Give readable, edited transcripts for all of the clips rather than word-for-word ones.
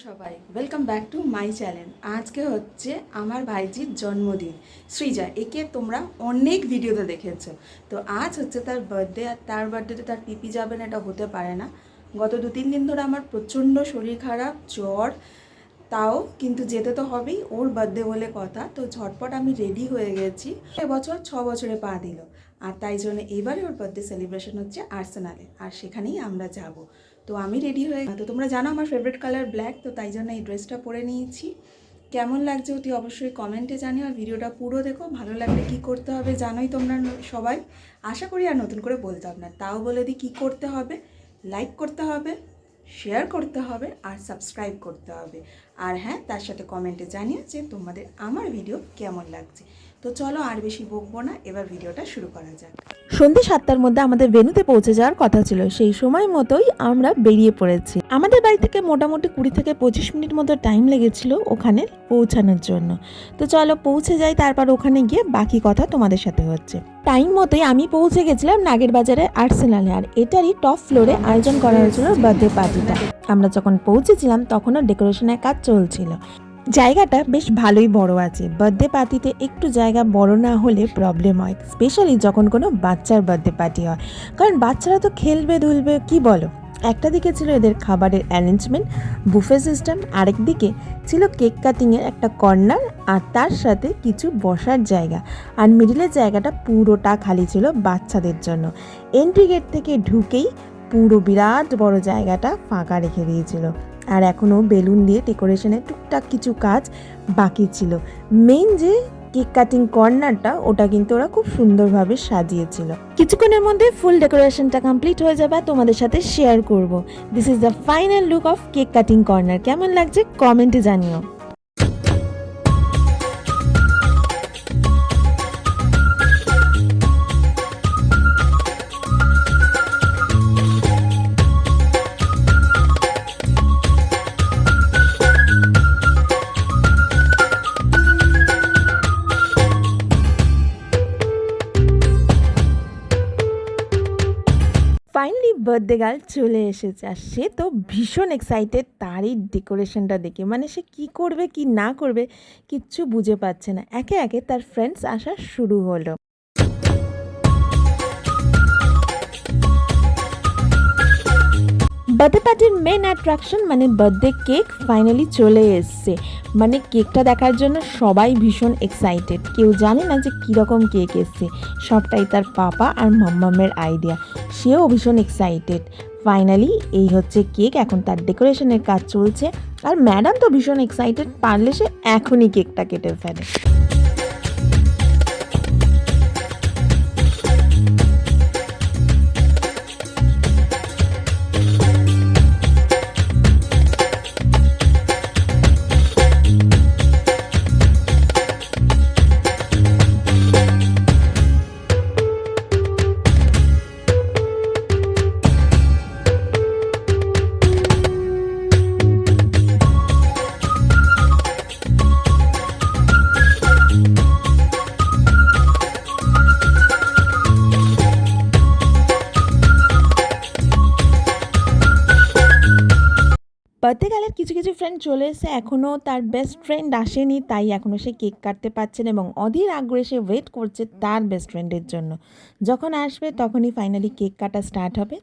সবাই welcome back to my channel. আজকে হচ্ছে আমার ভাইজির জন্মদিন। সৃজা, একে তোমরা অনেক ভিডিওতে দেখেছো। তো আজ হচ্ছে তার বার্থডে, আর তার বার্থডেতে তার পিপি যাবে না এটা হতে পারে না। গত 2-3 দিন ধরে আমার প্রচণ্ড শরীর খারাপ, জ্বর, তাও কিন্তু যেতে তো হবেই, ওর বার্থডে বলে কথা। তো ঝটপট আমি রেডি হয়ে গেছি। এবছর 6 বছরে পা দিল, আর তাই জন্য এবারে ওর বার্থডে সেলিব্রেশন হচ্ছে আর্সেনালে, আর সেখানেই আমরা যাব। তো আমি রেডি হয়ে, তো তোমরা জানো আমার ফেভারিট কালার ব্ল্যাক, তো তাই জন্য এই ড্রেসটা পরে নিয়েছি। কেমন লাগছে অতি অবশ্যই কমেন্টে জানিও, আর ভিডিওটা পুরো দেখো। ভালো লাগলে কী করতে হবে জানোই তোমরা সবাই, আশা করি আর নতুন করে বলতে হবে না। তাও বলে দিই কী করতে হবে: লাইক করতে হবে, শেয়ার করতে হবে, আর সাবস্ক্রাইব করতে হবে। আর হ্যাঁ, তার সাথে কমেন্টে জানিও যে তোমাদের আমার ভিডিও কেমন লাগছে। তো চলো আর বেশি বকবো না, এবার ভিডিওটা শুরু করা যাক। সন্ধ্যে 7টার মধ্যে আমাদের ভেন্যুতে পৌঁছে যাওয়ার কথা ছিল। সেই সময় মতোই আমরা বেরিয়ে পড়েছি। আমাদের বাড়ি থেকে মোটামুটি 20 থেকে 25 মিনিট মতো টাইম লেগেছিল ওখানে পৌঁছানোর জন্য। তো চলো পৌঁছে যাই, তারপর ওখানে গিয়ে বাকি কথা তোমাদের সাথে হচ্ছে। টাইম মতোই আমি পৌঁছে গেছিলাম নাগের বাজারে আর্সেনালে, আর এটারই টপ ফ্লোরে আয়োজন করা হয়েছিল বার্থডে পার্টিটা। আমরা যখন পৌঁছেছিলাম তখনও ডেকোরেশনের কাজ চলছিল। জায়গাটা বেশ ভালোই বড় আছে। বার্থডে পার্টিতে একটু জায়গা বড় না হলে প্রবলেম হয়, স্পেশালি যখন কোনো বাচ্চার বার্থডে পার্টি হয়, কারণ বাচ্চারা তো খেলবে ধুলবে, কি বলো। একটা দিকে ছিল এদের খাবারের অ্যারেঞ্জমেন্ট, বুফে সিস্টেম, আরেক দিকে ছিল কেক কাটিংয়ের একটা কর্নার, আর তার সাথে কিছু বসার জায়গা, আর মিডিলের জায়গাটা পুরোটা খালি ছিল বাচ্চাদের জন্য। এন্ট্রি গেট থেকে ঢুকেই পুরো বিরাট বড় জায়গাটা ফাঁকা রেখে দিয়েছিল। আর এখনও বেলুন দিয়ে ডেকোরেশনের টুকটাক কিছু কাজ বাকি ছিল। মেইন যে কেক কাটিং কর্নারটা, ওটা কিন্তু ওরা খুব সুন্দরভাবে সাজিয়েছিল। কিছুক্ষণের মধ্যে ফুল ডেকোরেশনটা কমপ্লিট হয়ে যাবে, তোমাদের সাথে শেয়ার করব। This is the final look of cake cutting corner. কেমন লাগছে কমেন্টে জানিও। ফাইনালি বার্থডে গার্ল চলে এসেছে, আর সে তো ভীষণ এক্সাইটেড তারই ডেকোরেশনটা দেখে। মানে সে কি করবে কি না করবে কিচ্ছু বুঝে পাচ্ছে না। একে একে তার ফ্রেন্ডস আসা শুরু হলো। বার্থডে পার্টির মেন অ্যাট্রাকশন মানে বার্থডে কেক ফাইনালি চলে এসছে। মানে কেকটা দেখার জন্য সবাই ভীষণ এক্সাইটেড। কেউ জানে না যে কীরকম কেক এসছে, সবটাই তার পাপা আর মাম্মামের আইডিয়া। সেও ভীষণ এক্সাইটেড। ফাইনালি এই হচ্ছে কেক, এখন তার ডেকোরেশনের কাজ চলছে। আর ম্যাডাম তো ভীষণ এক্সাইটেড, পারলে সে এখনই কেকটা কেটে ফেলে। বার্থডে গার্লের কিছু কিছু ফ্রেন্ড চলে এসে, এখনও তার বেস্ট ফ্রেন্ড আসেনি, তাই এখনও সে কেক কাটতে পারছে না এবং অধীর আগ্রহে সে ওয়েট করছে তার বেস্ট ফ্রেন্ডের জন্য। যখন আসবে তখনই ফাইনালি কেক কাটা স্টার্ট হবে।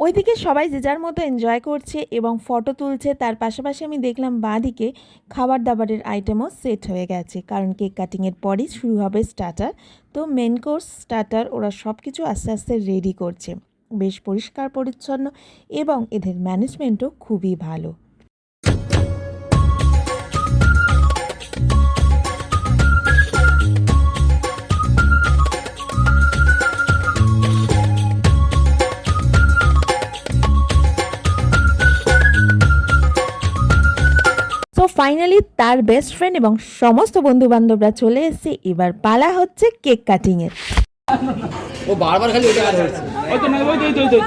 ওইদিকে সবাই যে যার মতো এনজয় করছে এবং ফটো তুলছে। তার পাশাপাশি আমি দেখলাম বাঁদিকে খাবার দাবারের আইটেমও সেট হয়ে গেছে, কারণ কেক কাটিংয়ের পরই শুরু হবে স্টার্টার। তো মেন কোর্স, স্টার্টার ওরা সব কিছু আস্তে আস্তে রেডি করছে। বেশ পরিষ্কার পরিচ্ছন্ন এবং এদের ম্যানেজমেন্টও খুবই ভালো। ফাইনালি তার বেস্ট ফ্রেন্ড এবং সমস্ত বন্ধু বান্ধবরা চলে এসেছে। এবার পালা হচ্ছে কেক কাটিং এর। ও বারবার খালি ওটা আর হচ্ছে ওই তো না ওই তো ওই তো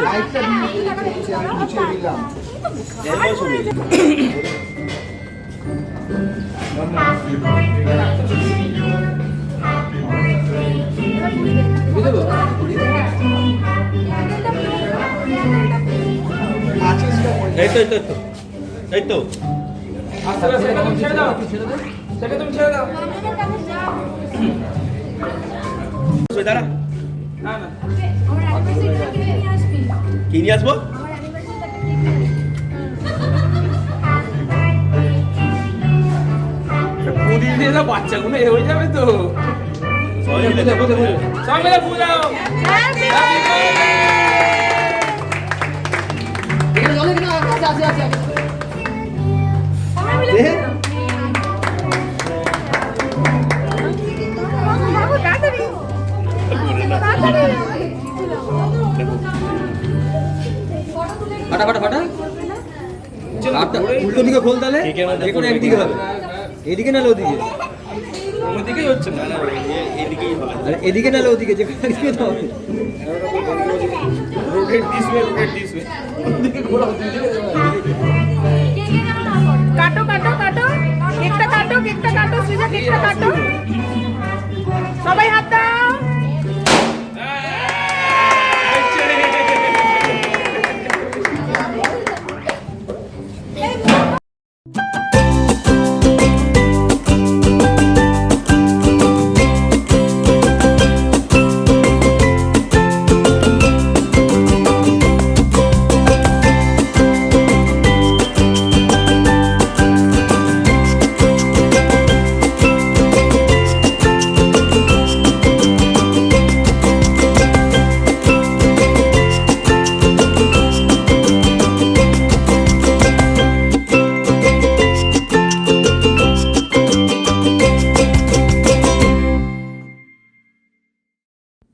এই তো এই তো এই তো আস্তে আস্তে তুমি ছেড়ে দাও সেটা তুমি ছেড়ে দাও দাঁড়া না না কি নিয়ে আসবো পুদিন দিয়ে দাও বাচ্চাগুলো এ হয়ে যাবে তো সবাই মিলে ফুল দাও ফাটা ফাটা ফাটা উল্টো দিকে খোল তাহলে যে কোনো একদিকে হবে এদিকে নালে ওদিকে ওদিকেই হচ্ছে না এদিকেই হবে আরে এদিকে নালে ওদিকে যে কোনো একদিকে তো হবে রোটেট দিস ওয়ে ওদিকে ঘোরা কাটো কাটো কাটো কেকটা কাটো সুজা কেকটা কাটো সবাই হাত দাও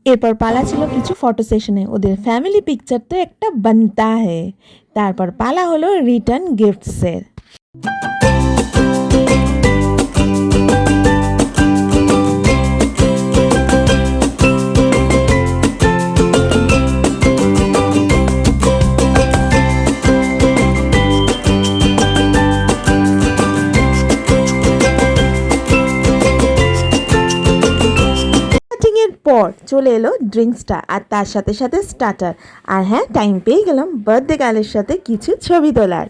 এরপর পালা ছিল কিছু ফটো সেশনে। ওদের ফ্যামিলি পিকচার তো একটা বানতা হে। তারপর পালা হলো রিটার্ন গিফটসের। পর চলে এলো ড্রিঙ্কসটা আর তার সাথে সাথে স্টার্টার। আর হ্যাঁ, টাইম পেয়ে গেলাম বার্থডে গার্লের সাথে কিছু ছবি তোলার।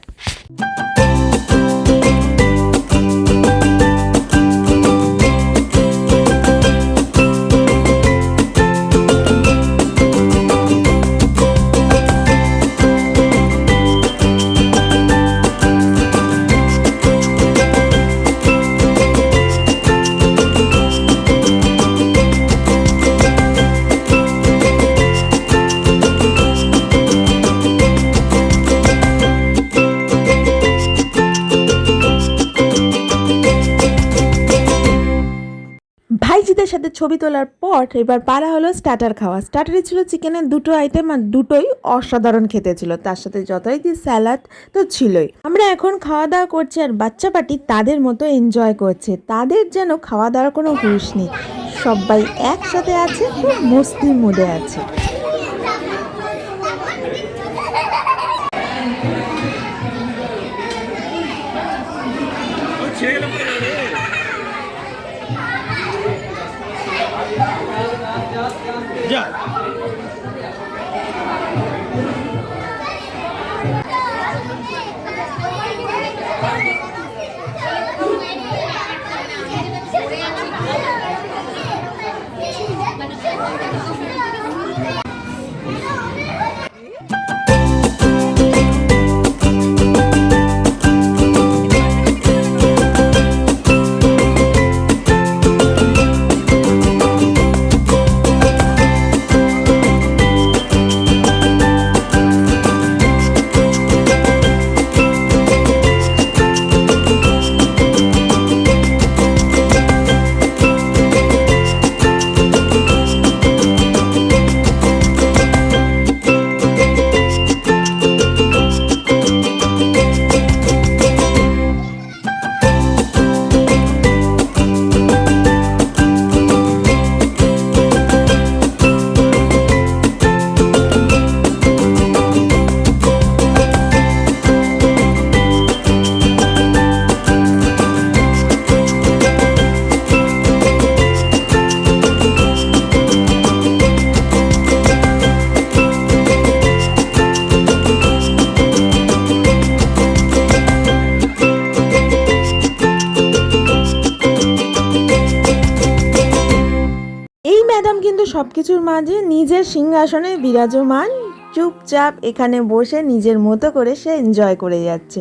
ভাইজিদের সাথে ছবি তোলার পর এবার পালা হলো স্টার্টার খাওয়া। স্টার্টারে ছিল চিকেনের দুটো আইটেম আর দুটোই অসাধারণ খেতে ছিল। তার সাথে যথারীতি স্যালাড তো ছিলই। আমরা এখন খাওয়া দাওয়া করছি আর বাচ্চা পার্টি তাদের মতো এনজয় করছে। তাদের যেন খাওয়া দাওয়ার কোনো হুঁশ নেই। সবাই একসাথে আছে, খুব মস্তির মুডে আছে। যা কিছুর মাঝে নিজের সিংহাসনে বিরাজমান, চুপচাপ এখানে বসে নিজের মতো করে সে এনজয় করে যাচ্ছে।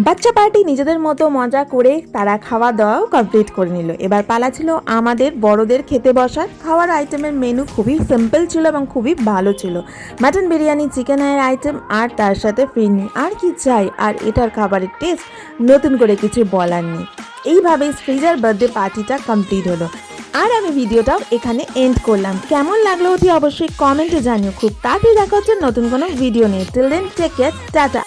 বাচ্চা পার্টি নিজেদের মতো মজা করে তারা খাওয়া দাওয়াও কমপ্লিট করে নিল। এবার পালা ছিল আমাদের বড়দের খেতে বসার। খাওয়ার আইটেমের মেনু খুবই সিম্পল ছিল এবং খুবই ভালো ছিল। মাটন বিরিয়ানি, চিকেনের আইটেম আর তার সাথে ফিরনি, আর কি চাই। আর এটার খাবারের টেস্ট নতুন করে কিছু বলার নেই। এইভাবেই সৃজার বার্থডে পার্টিটা কমপ্লিট হলো। আর আমি ভিডিওটাও এখানে এন্ড করলাম। কেমন লাগলো অতি অবশ্যই কমেন্টে জানিও। খুব তাড়াতাড়ি দেখা হচ্ছে নতুন কোনো ভিডিও নিয়ে। Till then take care, tata.